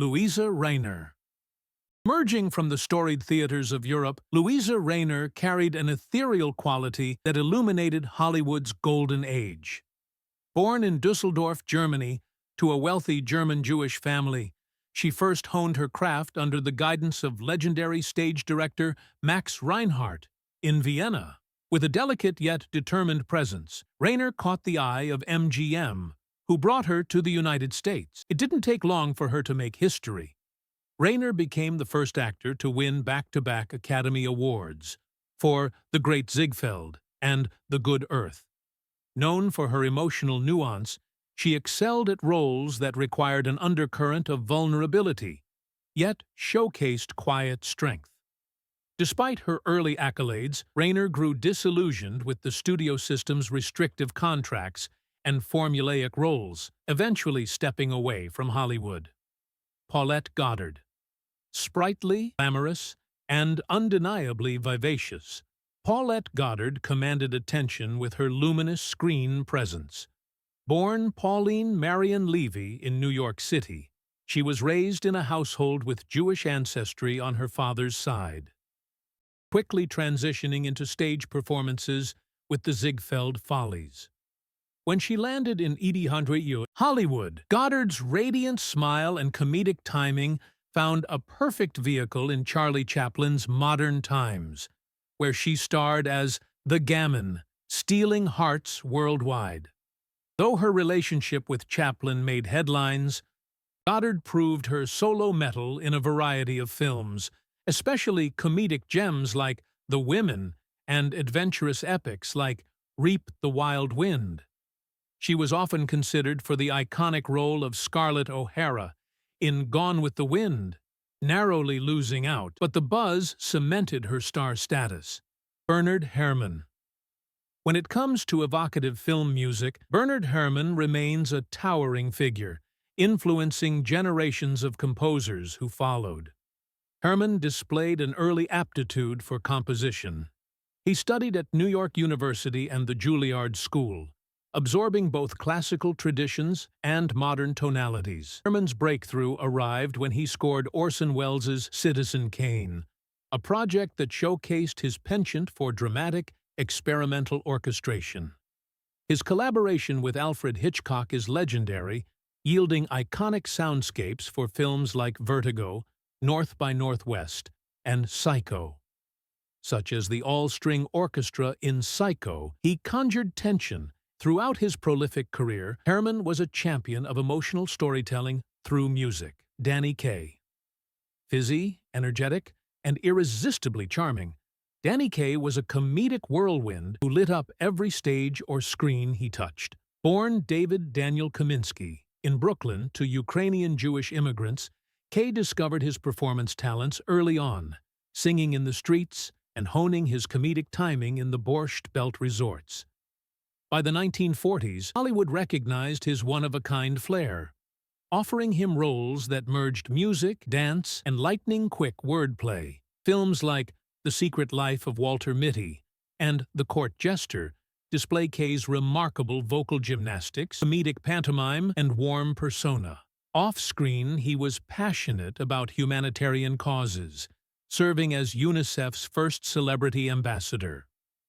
Louisa Rayner. Emerging from the storied theaters of Europe, Louisa Rayner carried an ethereal quality that illuminated Hollywood's golden age. Born in Düsseldorf, Germany, to a wealthy German-Jewish family, she first honed her craft under the guidance of legendary stage director Max Reinhardt in Vienna. With a delicate yet determined presence, Rayner caught the eye of MGM, who brought her to the United States. It didn't take long for her to make history. Rayner became the first actor to win back-to-back Academy Awards for The Great Ziegfeld and The Good Earth. Known for her emotional nuance, she excelled at roles that required an undercurrent of vulnerability, yet showcased quiet strength. Despite her early accolades, Rayner grew disillusioned with the studio system's restrictive contracts and formulaic roles, eventually stepping away from Hollywood. Paulette Goddard. Sprightly, glamorous, and undeniably vivacious, Paulette Goddard commanded attention with her luminous screen presence. Born Pauline Marion Levy in New York City, she was raised in a household with Jewish ancestry on her father's side, quickly transitioning into stage performances with the Ziegfeld Follies. When she landed in Hollywood, Goddard's radiant smile and comedic timing found a perfect vehicle in Charlie Chaplin's Modern Times, where she starred as the Gammon, stealing hearts worldwide. Though her relationship with Chaplin made headlines, Goddard proved her solo mettle in a variety of films, especially comedic gems like The Women and adventurous epics like Reap the Wild Wind. She was often considered for the iconic role of Scarlett O'Hara in Gone with the Wind, narrowly losing out, but the buzz cemented her star status. Bernard Herrmann. When it comes to evocative film music, Bernard Herrmann remains a towering figure, influencing generations of composers who followed. Herrmann displayed an early aptitude for composition. He studied at New York University and the Juilliard School, absorbing both classical traditions and modern tonalities. Herrmann's breakthrough arrived when he scored Orson Welles' Citizen Kane, a project that showcased his penchant for dramatic, experimental orchestration. His collaboration with Alfred Hitchcock is legendary, yielding iconic soundscapes for films like Vertigo, North by Northwest, and Psycho. Such as the all-string orchestra in Psycho, he conjured tension. Throughout his prolific career, Herrmann was a champion of emotional storytelling through music. Danny Kaye. Fizzy, energetic, and irresistibly charming, Danny Kaye was a comedic whirlwind who lit up every stage or screen he touched. Born David Daniel Kaminsky in Brooklyn to Ukrainian Jewish immigrants, Kaye discovered his performance talents early on, singing in the streets and honing his comedic timing in the Borscht Belt resorts. By the 1940s, Hollywood recognized his one-of-a-kind flair, offering him roles that merged music, dance, and lightning-quick wordplay. Films like The Secret Life of Walter Mitty and The Court Jester display Kaye's remarkable vocal gymnastics, comedic pantomime, and warm persona. Off-screen, he was passionate about humanitarian causes, serving as UNICEF's first celebrity ambassador,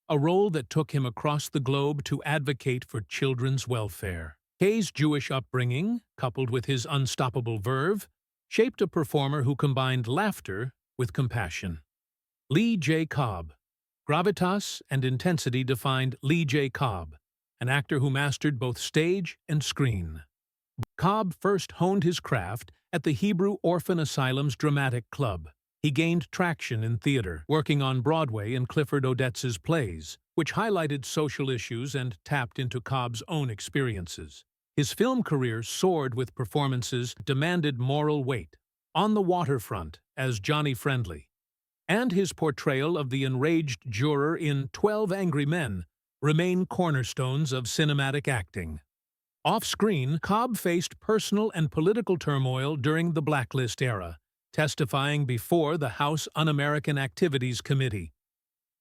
a role that took him across the globe to advocate for children's welfare. Kaye's Jewish upbringing, coupled with his unstoppable verve, shaped a performer who combined laughter with compassion. Lee J. Cobb. Gravitas and intensity defined Lee J. Cobb, an actor who mastered both stage and screen. Cobb first honed his craft at the Hebrew Orphan Asylum's Dramatic Club. He gained traction in theater, working on Broadway and Clifford Odets's plays, which highlighted social issues and tapped into Cobb's own experiences. His film career soared with performances that demanded moral weight. On the Waterfront as Johnny Friendly, and his portrayal of the enraged juror in 12 Angry Men remain cornerstones of cinematic acting. Off-screen, Cobb faced personal and political turmoil during the Blacklist era, testifying before the House Un-American Activities Committee.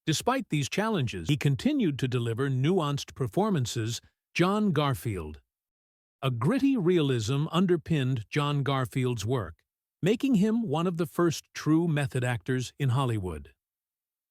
Despite these challenges, he continued to deliver nuanced performances. John Garfield. A gritty realism underpinned John Garfield's work, making him one of the first true method actors in Hollywood.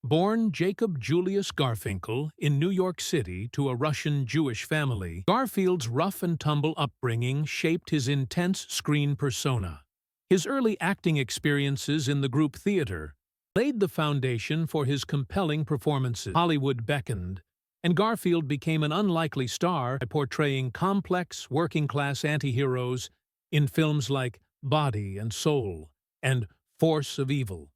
Born Jacob Julius Garfinkel in New York City to a Russian Jewish family, Garfield's rough-and-tumble upbringing shaped his intense screen persona. His early acting experiences in the group theater laid the foundation for his compelling performances. Hollywood beckoned, and Garfield became an unlikely star by portraying complex, working-class anti-heroes in films like Body and Soul and Force of Evil.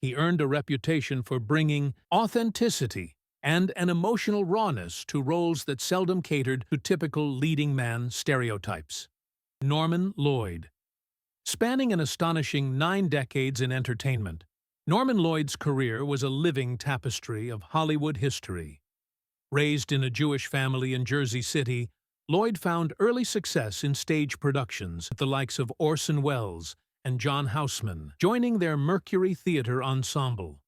He earned a reputation for bringing authenticity and an emotional rawness to roles that seldom catered to typical leading man stereotypes. Norman Lloyd. Spanning an astonishing 9 decades in entertainment, Norman Lloyd's career was a living tapestry of Hollywood history. Raised in a Jewish family in Jersey City, Lloyd found early success in stage productions with the likes of Orson Welles and John Houseman, joining their Mercury Theater ensemble.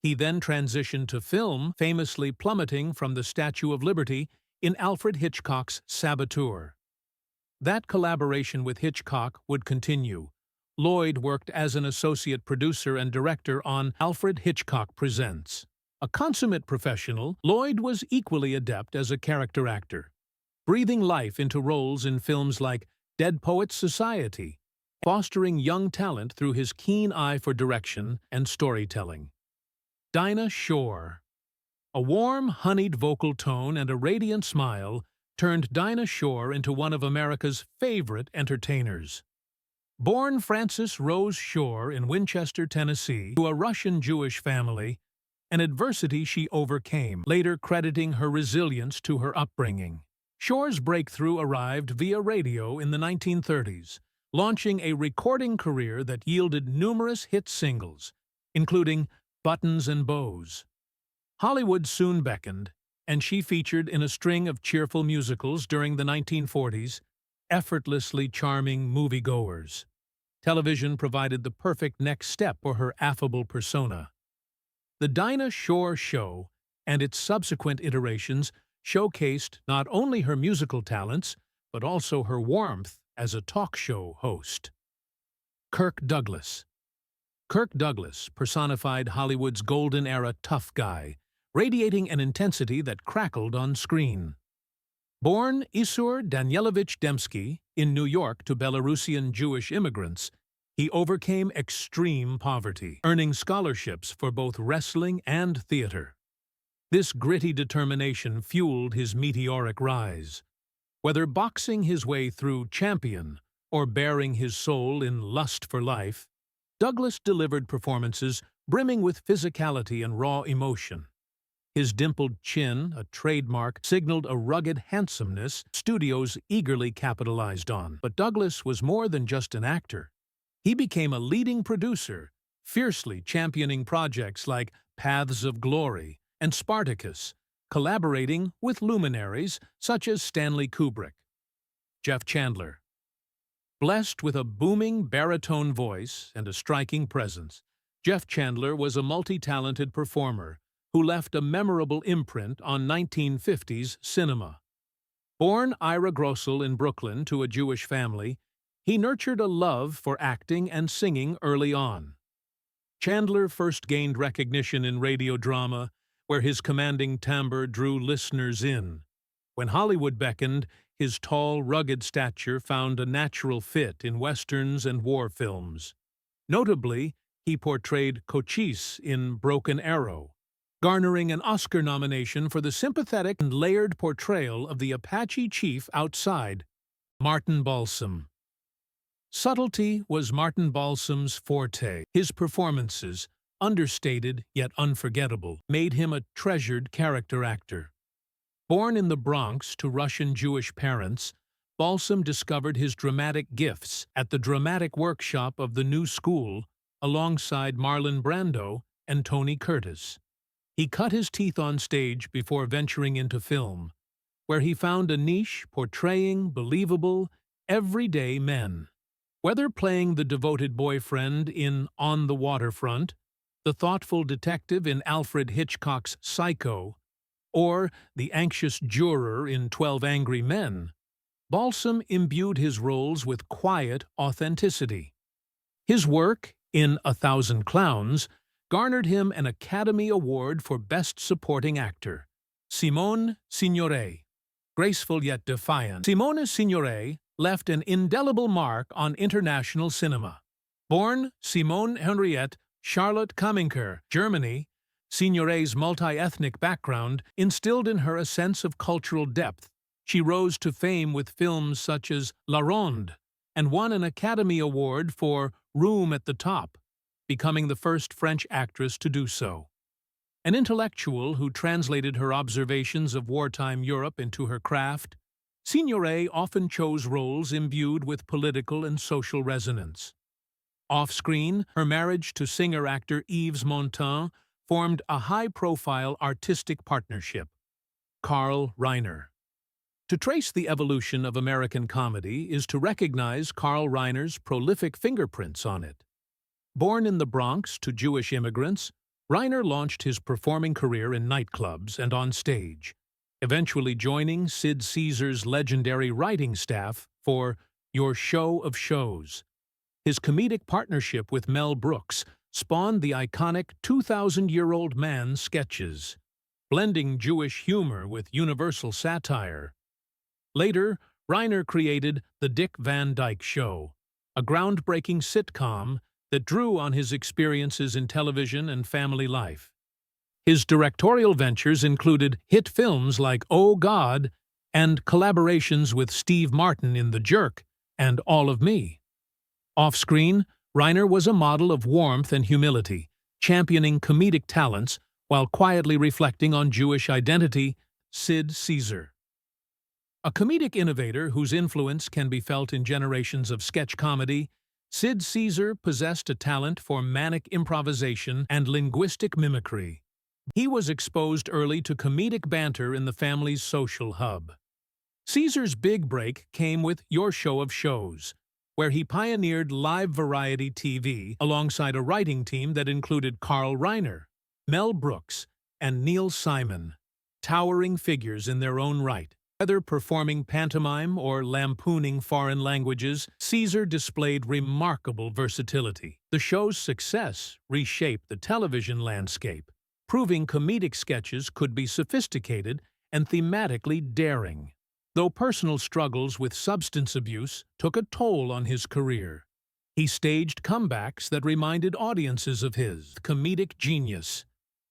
He then transitioned to film, famously plummeting from the Statue of Liberty in Alfred Hitchcock's Saboteur. That collaboration with Hitchcock would continue. Lloyd worked as an associate producer and director on Alfred Hitchcock Presents. A consummate professional, Lloyd was equally adept as a character actor, breathing life into roles in films like Dead Poets Society, fostering young talent through his keen eye for direction and storytelling. Dinah Shore. A warm, honeyed vocal tone and a radiant smile turned Dinah Shore into one of America's favorite entertainers. Born Frances Rose Shore in Winchester, Tennessee, to a Russian Jewish family, an adversity she overcame, later crediting her resilience to her upbringing. Shore's breakthrough arrived via radio in the 1930s, launching a recording career that yielded numerous hit singles, including Buttons and Bows. Hollywood soon beckoned, and she featured in a string of cheerful musicals during the 1940s, effortlessly charming moviegoers. Television provided the perfect next step for her affable persona. The Dinah Shore Show and its subsequent iterations showcased not only her musical talents, but also her warmth as a talk show host. Kirk Douglas. Kirk Douglas personified Hollywood's golden-era tough guy, radiating an intensity that crackled on screen. Born Isur Danielovich Dembski in New York to Belarusian Jewish immigrants, he overcame extreme poverty, earning scholarships for both wrestling and theater. This gritty determination fueled his meteoric rise. Whether boxing his way through Champion or bearing his soul in Lust for Life, Douglas delivered performances brimming with physicality and raw emotion. His dimpled chin, a trademark, signaled a rugged handsomeness studios eagerly capitalized on. But Douglas was more than just an actor. He became a leading producer, fiercely championing projects like Paths of Glory and Spartacus, collaborating with luminaries such as Stanley Kubrick. Jeff Chandler. Blessed with a booming baritone voice and a striking presence, Jeff Chandler was a multi-talented performer who left a memorable imprint on 1950s cinema. Born Ira Grossel in Brooklyn to a Jewish family, he nurtured a love for acting and singing early on. Chandler first gained recognition in radio drama, where his commanding timbre drew listeners in. When Hollywood beckoned, his tall, rugged stature found a natural fit in westerns and war films. Notably, he portrayed Cochise in Broken Arrow, garnering an Oscar nomination for the sympathetic and layered portrayal of the Apache chief outside. Martin Balsam. Subtlety was Martin Balsam's forte. His performances, understated yet unforgettable, made him a treasured character actor. Born in the Bronx to Russian Jewish parents, Balsam discovered his dramatic gifts at the dramatic workshop of the New School alongside Marlon Brando and Tony Curtis. He cut his teeth on stage before venturing into film, where he found a niche portraying believable, everyday men. Whether playing the devoted boyfriend in On the Waterfront, the thoughtful detective in Alfred Hitchcock's Psycho, or the anxious juror in 12 Angry Men, Balsam imbued his roles with quiet authenticity. His work, in A Thousand Clowns, garnered him an Academy Award for Best Supporting Actor. Simone Signoret. Graceful yet defiant, Simone Signoret left an indelible mark on international cinema. Born Simone Henriette Charlotte Kamminker, Germany, Signoret's multi-ethnic background instilled in her a sense of cultural depth. She rose to fame with films such as La Ronde and won an Academy Award for Room at the Top, becoming the first French actress to do so. An intellectual who translated her observations of wartime Europe into her craft, Signoret often chose roles imbued with political and social resonance. Off-screen, her marriage to singer-actor Yves Montand formed a high-profile artistic partnership. Carl Reiner. To trace the evolution of American comedy is to recognize Carl Reiner's prolific fingerprints on it. Born in the Bronx to Jewish immigrants, Reiner launched his performing career in nightclubs and on stage, eventually joining Sid Caesar's legendary writing staff for Your Show of Shows. His comedic partnership with Mel Brooks spawned the iconic 2,000-Year-Old Man sketches, blending Jewish humor with universal satire. Later, Reiner created The Dick Van Dyke Show, a groundbreaking sitcom that drew on his experiences in television and family life. His directorial ventures included hit films like Oh God and collaborations with Steve Martin in The Jerk and All of Me. Off-screen, Reiner was a model of warmth and humility, championing comedic talents while quietly reflecting on Jewish identity. Sid Caesar. A comedic innovator whose influence can be felt in generations of sketch comedy, Sid Caesar possessed a talent for manic improvisation and linguistic mimicry. He was exposed early to comedic banter in the family's social hub. Caesar's big break came with Your Show of Shows, where he pioneered live variety TV alongside a writing team that included Carl Reiner, Mel Brooks, and Neil Simon, towering figures in their own right. Whether performing pantomime or lampooning foreign languages, Caesar displayed remarkable versatility. The show's success reshaped the television landscape, proving comedic sketches could be sophisticated and thematically daring. Though personal struggles with substance abuse took a toll on his career, he staged comebacks that reminded audiences of his comedic genius.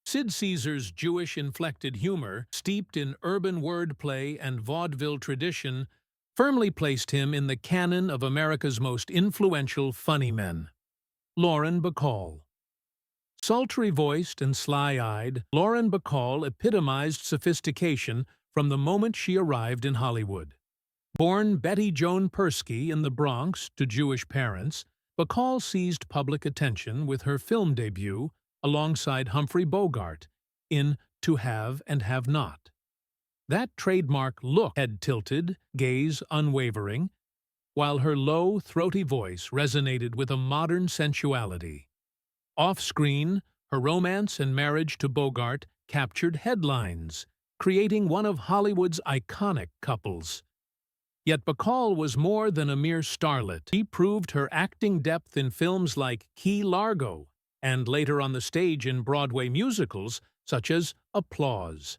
Sid Caesar's Jewish-inflected humor, steeped in urban wordplay and vaudeville tradition, firmly placed him in the canon of America's most influential funny men. Lauren Bacall. Sultry-voiced and sly-eyed, Lauren Bacall epitomized sophistication from the moment she arrived in Hollywood. Born Betty Joan Persky in the Bronx to Jewish parents, Bacall seized public attention with her film debut alongside Humphrey Bogart in To Have and Have Not. That trademark look, head tilted, gaze unwavering, while her low, throaty voice resonated with a modern sensuality. Off-screen, her romance and marriage to Bogart captured headlines, creating one of Hollywood's iconic couples. Yet Bacall was more than a mere starlet. She proved her acting depth in films like Key Largo, and later on the stage in Broadway musicals such as Applause.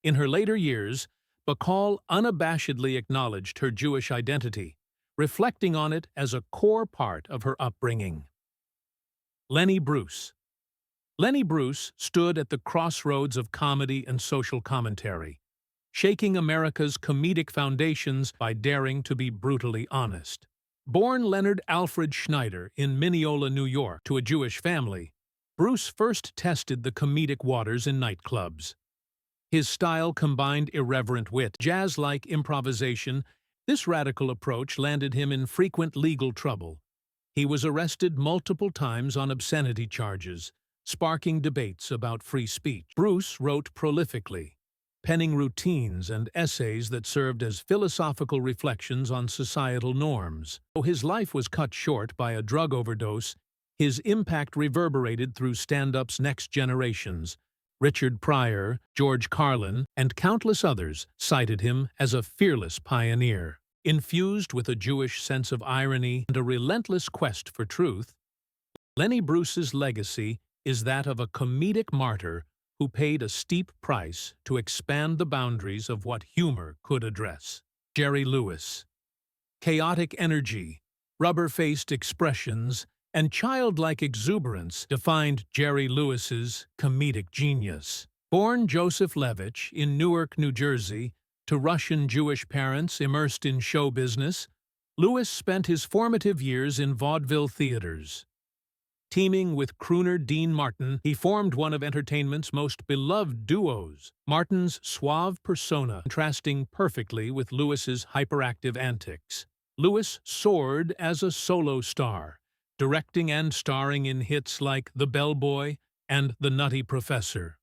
In her later years, Bacall unabashedly acknowledged her Jewish identity, reflecting on it as a core part of her upbringing. Lenny Bruce. Lenny Bruce stood at the crossroads of comedy and social commentary, shaking America's comedic foundations by daring to be brutally honest. Born Leonard Alfred Schneider in Mineola, New York, to a Jewish family, Bruce first tested the comedic waters in nightclubs. His style combined irreverent wit, jazz-like improvisation. This radical approach landed him in frequent legal trouble. He was arrested multiple times on obscenity charges, sparking debates about free speech. Bruce wrote prolifically, penning routines and essays that served as philosophical reflections on societal norms. Though his life was cut short by a drug overdose, his impact reverberated through stand-up's next generations. Richard Pryor, George Carlin, and countless others cited him as a fearless pioneer. Infused with a Jewish sense of irony and a relentless quest for truth, Lenny Bruce's legacy is that of a comedic martyr who paid a steep price to expand the boundaries of what humor could address. Jerry Lewis. Chaotic energy, rubber-faced expressions, and childlike exuberance defined Jerry Lewis's comedic genius. Born Joseph Levitch in Newark, New Jersey, to Russian Jewish parents immersed in show business, Lewis spent his formative years in vaudeville theaters. Teaming with crooner Dean Martin, he formed one of entertainment's most beloved duos, Martin's suave persona contrasting perfectly with Lewis's hyperactive antics. Lewis soared as a solo star, directing and starring in hits like The Bellboy and The Nutty Professor.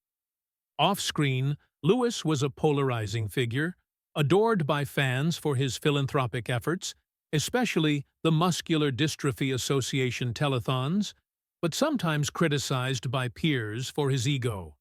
Off-screen, Lewis was a polarizing figure, adored by fans for his philanthropic efforts, especially the Muscular Dystrophy Association telethons, but sometimes criticized by peers for his ego.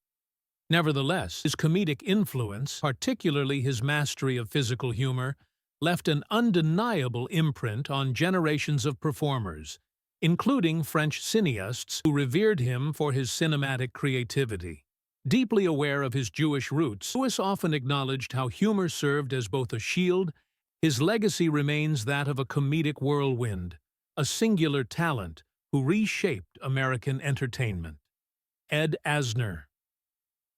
Nevertheless, his comedic influence, particularly his mastery of physical humor, left an undeniable imprint on generations of performers, including French cineasts who revered him for his cinematic creativity. Deeply aware of his Jewish roots, Lewis often acknowledged how humor served as both a shield. His legacy remains that of a comedic whirlwind, a singular talent who reshaped American entertainment. Ed Asner.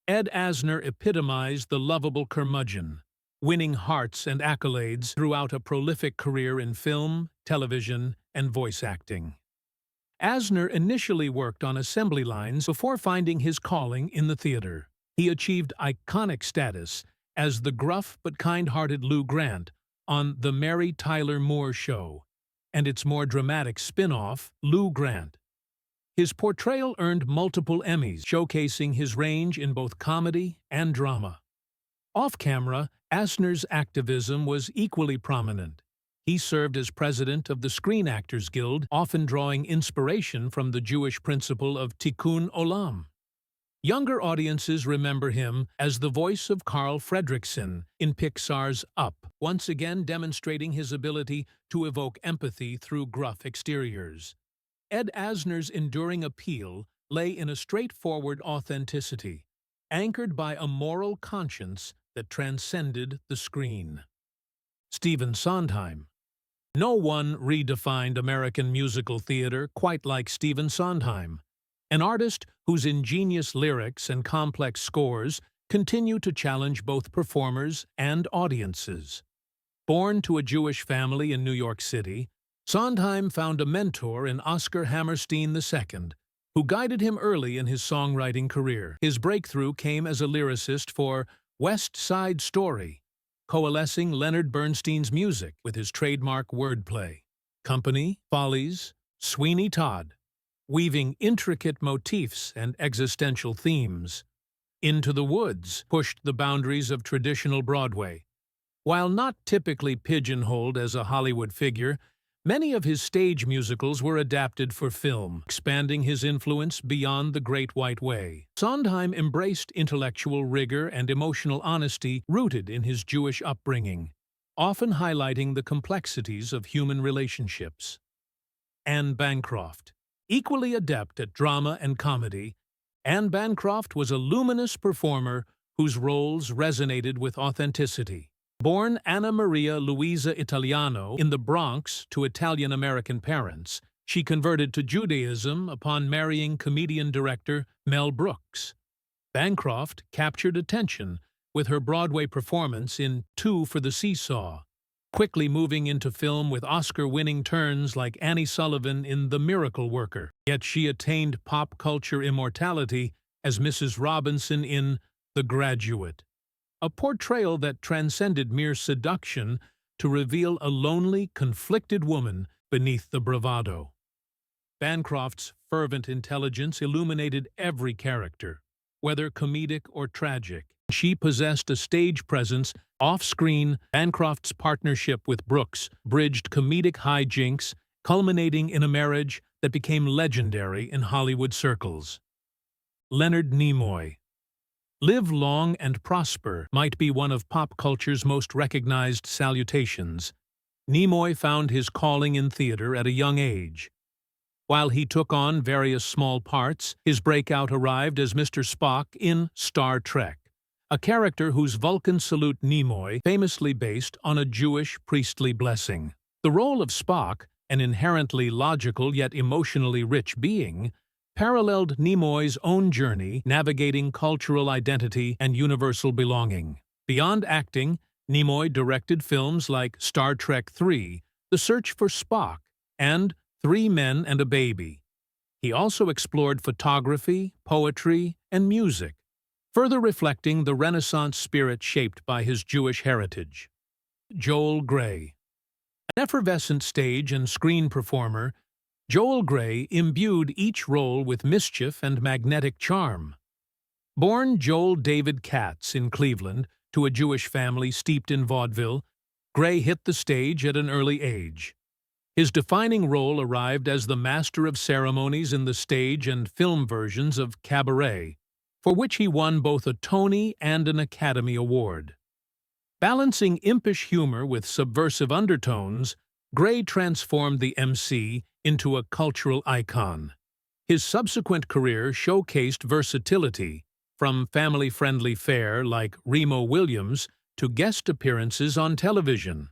Ed Asner epitomized the lovable curmudgeon, winning hearts and accolades throughout a prolific career in film, television, and voice acting. Asner initially worked on assembly lines before finding his calling in the theater. He achieved iconic status as the gruff but kind-hearted Lou Grant on The Mary Tyler Moore Show, and its more dramatic spin-off, Lou Grant. His portrayal earned multiple Emmys, showcasing his range in both comedy and drama. Off-camera, Asner's activism was equally prominent. He served as president of the Screen Actors Guild, often drawing inspiration from the Jewish principle of tikkun olam. Younger audiences remember him as the voice of Carl Fredricksen in Pixar's Up, once again demonstrating his ability to evoke empathy through gruff exteriors. Ed Asner's enduring appeal lay in a straightforward authenticity, anchored by a moral conscience that transcended the screen. Stephen Sondheim. No one redefined American musical theater quite like Stephen Sondheim, an artist whose ingenious lyrics and complex scores continue to challenge both performers and audiences. Born to a Jewish family in New York City, Sondheim found a mentor in Oscar Hammerstein II, who guided him early in his songwriting career. His breakthrough came as a lyricist for West Side Story, coalescing Leonard Bernstein's music with his trademark wordplay. Company, Follies, Sweeney Todd, weaving intricate motifs and existential themes. Into the Woods pushed the boundaries of traditional Broadway. While not typically pigeonholed as a Hollywood figure, many of his stage musicals were adapted for film, expanding his influence beyond the Great White Way. Sondheim embraced intellectual rigor and emotional honesty rooted in his Jewish upbringing, often highlighting the complexities of human relationships. Anne Bancroft. Equally adept at drama and comedy, Anne Bancroft was a luminous performer whose roles resonated with authenticity. Born Anna Maria Luisa Italiano in the Bronx to Italian-American parents, she converted to Judaism upon marrying comedian-director Mel Brooks. Bancroft captured attention with her Broadway performance in Two for the Seesaw, quickly moving into film with Oscar-winning turns like Annie Sullivan in The Miracle Worker. Yet she attained pop culture immortality as Mrs. Robinson in The Graduate, a portrayal that transcended mere seduction to reveal a lonely, conflicted woman beneath the bravado. Bancroft's fervent intelligence illuminated every character, whether comedic or tragic. She possessed a stage presence off-screen. Bancroft's partnership with Brooks bridged comedic hijinks, culminating in a marriage that became legendary in Hollywood circles. Leonard Nimoy. Live long and prosper might be one of pop culture's most recognized salutations. Nimoy found his calling in theater at a young age. While he took on various small parts, his breakout arrived as Mr. Spock in Star Trek, a character whose Vulcan salute Nimoy famously based on a Jewish priestly blessing. The role of Spock, an inherently logical yet emotionally rich being, paralleled Nimoy's own journey navigating cultural identity and universal belonging. Beyond acting, Nimoy directed films like Star Trek III, The Search for Spock, and 3 Men and a Baby. He also explored photography, poetry, and music, further reflecting the Renaissance spirit shaped by his Jewish heritage. Joel Grey. An effervescent stage and screen performer, Joel Grey imbued each role with mischief and magnetic charm. Born Joel David Katz in Cleveland to a Jewish family steeped in vaudeville, Grey hit the stage at an early age. His defining role arrived as the master of ceremonies in the stage and film versions of Cabaret, for which he won both a Tony and an Academy Award. Balancing impish humor with subversive undertones, Grey transformed the MC into a cultural icon. His subsequent career showcased versatility, from family-friendly fare like Remo Williams to guest appearances on television.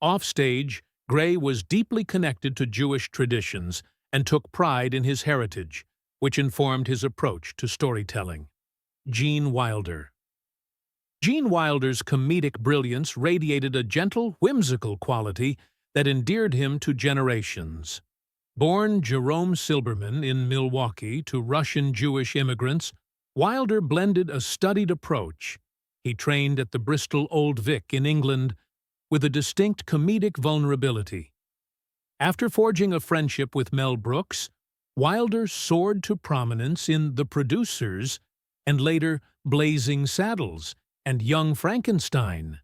Offstage, Grey was deeply connected to Jewish traditions and took pride in his heritage, which informed his approach to storytelling. Gene Wilder. Gene Wilder's comedic brilliance radiated a gentle, whimsical quality that endeared him to generations. Born Jerome Silberman in Milwaukee to Russian Jewish immigrants, Wilder blended a studied approach. He trained at the Bristol Old Vic in England with a distinct comedic vulnerability. After forging a friendship with Mel Brooks, Wilder soared to prominence in The Producers and later Blazing Saddles and Young Frankenstein.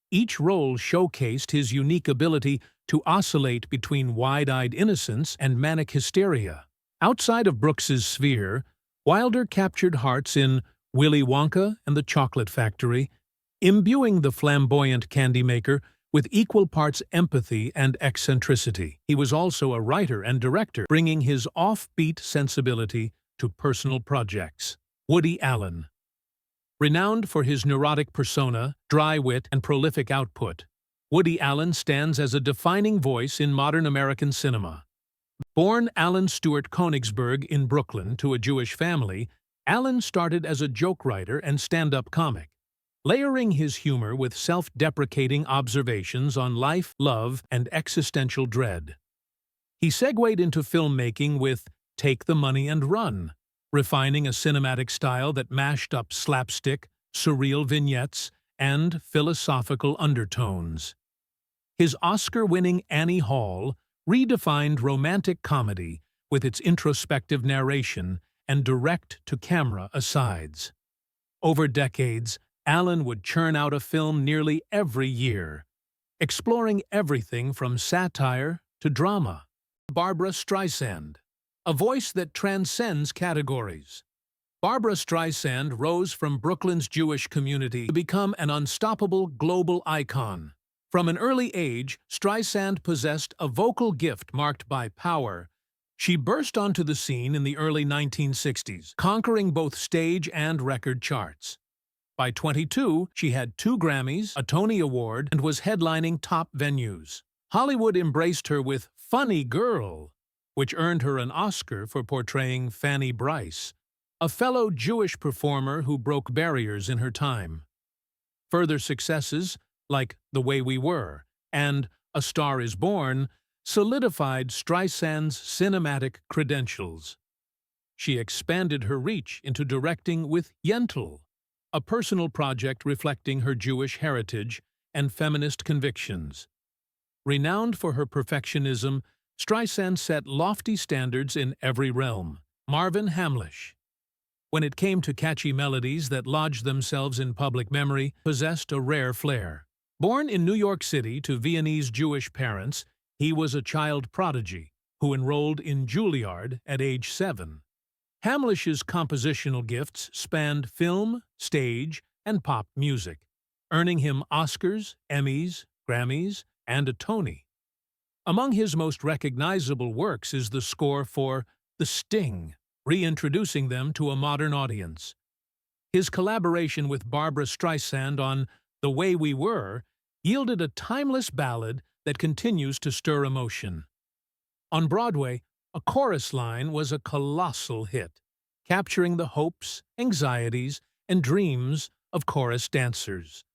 Each role showcased his unique ability to oscillate between wide-eyed innocence and manic hysteria. Outside of Brooks's sphere, Wilder captured hearts in Willy Wonka and the Chocolate Factory, imbuing the flamboyant candy maker with equal parts empathy and eccentricity. He was also a writer and director, bringing his offbeat sensibility to personal projects. Woody Allen. Renowned for his neurotic persona, dry wit, and prolific output, Woody Allen stands as a defining voice in modern American cinema. Born Alan Stewart Konigsberg in Brooklyn to a Jewish family, Allen started as a joke writer and stand-up comic, layering his humor with self-deprecating observations on life, love, and existential dread. He segued into filmmaking with Take the Money and Run, refining a cinematic style that mashed up slapstick, surreal vignettes, and philosophical undertones. His Oscar-winning Annie Hall redefined romantic comedy with its introspective narration and direct-to-camera asides. Over decades, Allen would churn out a film nearly every year, exploring everything from satire to drama. Barbra Streisand, a voice that transcends categories. Barbra Streisand rose from Brooklyn's Jewish community to become an unstoppable global icon. From an early age, Streisand possessed a vocal gift marked by power. She burst onto the scene in the early 1960s, conquering both stage and record charts. By 22, she had 2 Grammys, a Tony Award, and was headlining top venues. Hollywood embraced her with Funny Girl, which earned her an Oscar for portraying Fanny Brice, a fellow Jewish performer who broke barriers in her time. Further successes, like The Way We Were and A Star Is Born, solidified Streisand's cinematic credentials. She expanded her reach into directing with Yentl, a personal project reflecting her Jewish heritage and feminist convictions. Renowned for her perfectionism, Streisand set lofty standards in every realm. Marvin Hamlisch, when it came to catchy melodies that lodged themselves in public memory, possessed a rare flair. Born in New York City to Viennese Jewish parents, he was a child prodigy who enrolled in Juilliard at age 7. Hamlisch's compositional gifts spanned film, stage, and pop music, earning him Oscars, Emmys, Grammys, and a Tony. Among his most recognizable works is the score for The Sting, reintroducing them to a modern audience. His collaboration with Barbra Streisand on The Way We Were yielded a timeless ballad that continues to stir emotion. On Broadway, A Chorus Line was a colossal hit, capturing the hopes, anxieties, and dreams of chorus dancers.